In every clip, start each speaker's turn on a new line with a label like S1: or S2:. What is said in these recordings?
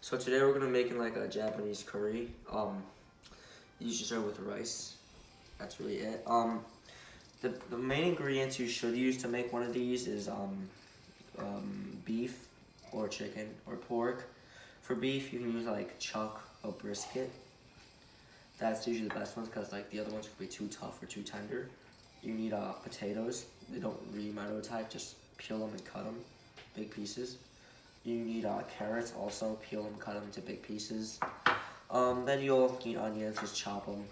S1: So today we're gonna make like a Japanese curry. You should start with rice. That's really it. The main ingredients you should use to make one of these is beef or chicken or pork. For beef, you can use like chuck or brisket. That's usually the best ones because like the other ones could be too tough or too tender. You need potatoes. They don't really matter what type. Just peel them and cut them, big pieces. You need carrots also, peel them, cut them into big pieces. Then you'll need onions, just chop them.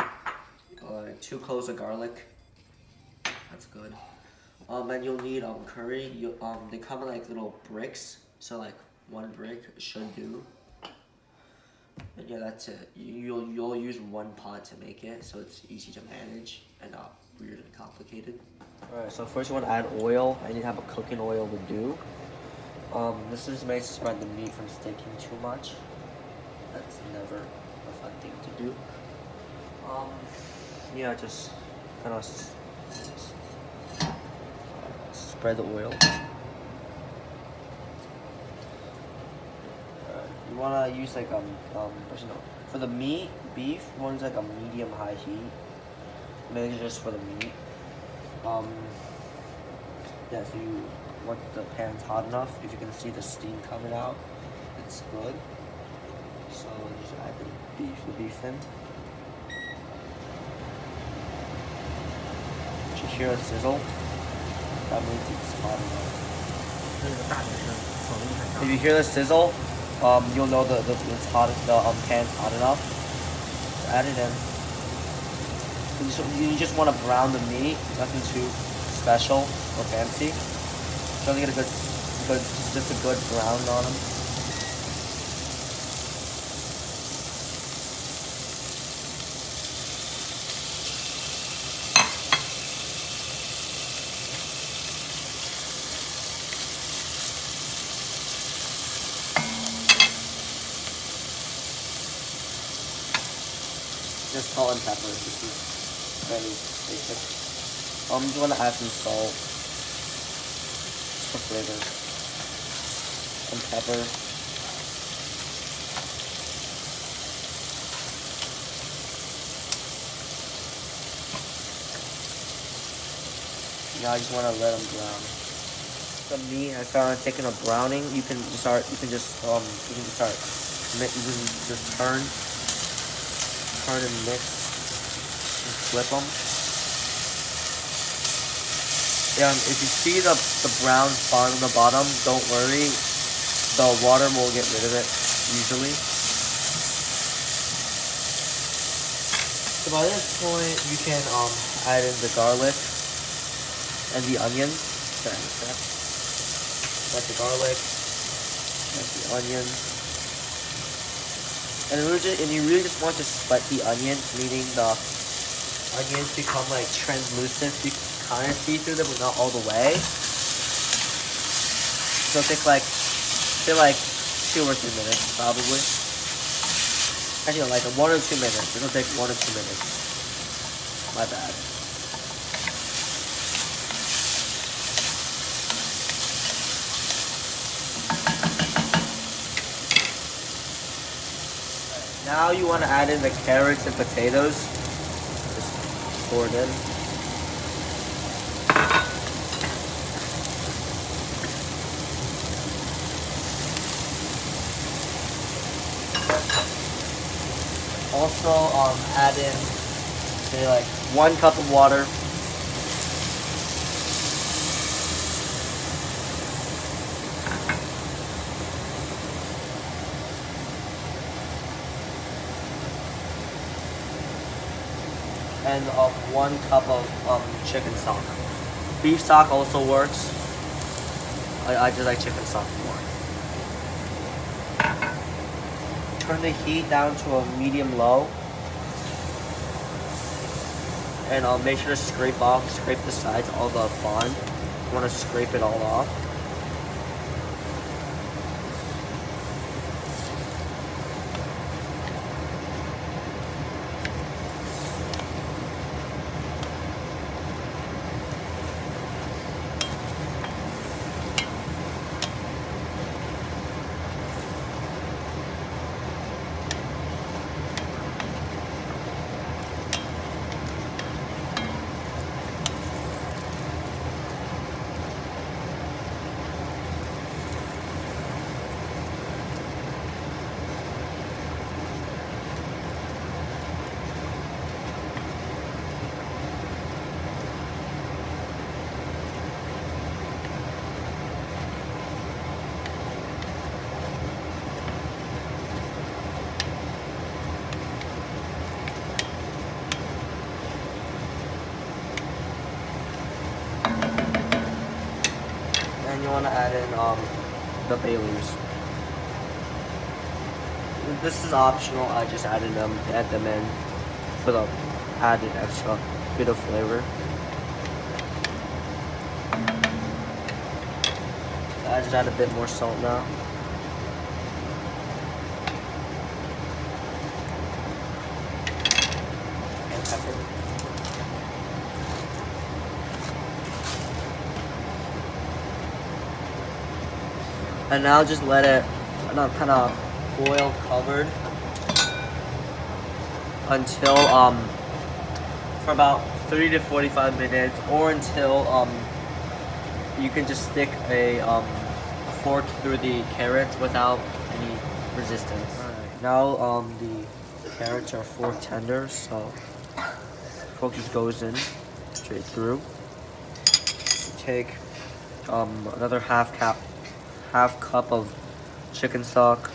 S1: 2 cloves of garlic, that's good. Then you'll need curry. They come in like little bricks, so like 1 brick should do. And yeah, that's it. You'll use 1 pot to make it, so it's easy to manage and not weird and complicated. Alright, so first you want to add oil. I need to have a cooking oil would do. This is made to prevent the meat from sticking too much. That's never a fun thing to do. Yeah, just kind of spread the oil. You wanna use like for the meat, beef, you want to use like a medium-high heat. Maybe just for the meat. Yeah, so you want the pan's hot enough. If you can see the steam coming out, it's good. So just add the beef in. You hear a sizzle? That means it's hot enough. If you hear the sizzle, you'll know it's hot. The pan's hot enough. Just add it in. You just want to brown the meat. Nothing too special or fancy. Trying to get just a good brown on them. Just salt and pepper. This is very basic. You want to add some salt for flavor, some pepper. Now I just want to let them brown. The meat has started taking a browning. You can just start turn and mix and flip them. If you see the brown spot on the bottom, don't worry. The water will get rid of it, usually. So by this point, you can add in the garlic and the onions. That's the garlic, that's the onions. And you really just want to split the onions, meaning the onions become like translucent. You can kind of see through them, but not all the way. So it'll take like 2 or 3 minutes, probably. Actually, like 1 or 2 minutes. It'll take 1 or 2 minutes. My bad. Now you want to add in the carrots and potatoes. Just pour it in. Also, add in, say, like 1 cup of water. And 1 cup of chicken stock. Beef stock also works. I just like chicken stock more. Turn the heat down to a medium-low. And make sure to scrape the sides, all the fond. You want to scrape it all off. you want to add in the bay leaves. This is optional. I just add them in for the added extra bit of flavor. I just add a bit more salt now. And pepper. And now just let it kind of boil covered until for about 30 to 45 minutes, or until you can just stick a fork through the carrots without any resistance. Alright, now the carrots are fork tender, so fork just goes in straight through. Take another half cup of chicken stock,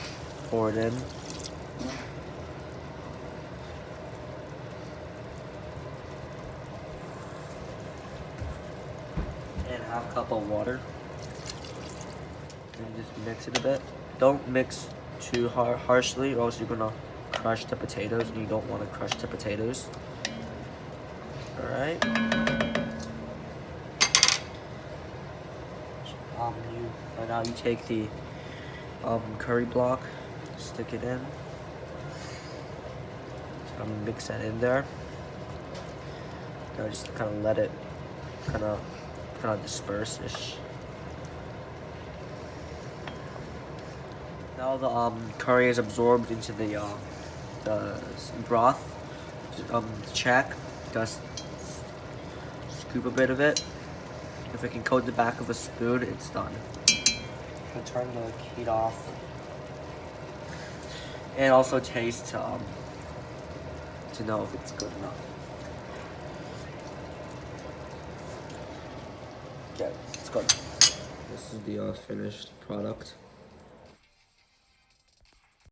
S1: pour it in. And half cup of water. And just mix it a bit. Don't mix too harshly, or else you're gonna crush the potatoes, and you don't want to crush the potatoes. Alright. Now you take the curry block, stick it in, mix that in there. Now just kind of let it kind of disperse-ish. Now the curry is absorbed into the broth. Check, just scoop a bit of it. If it can coat the back of a spoon, it's done. I'll turn the heat off. And also taste to know if it's good enough. Yeah, it's good. This is the finished product.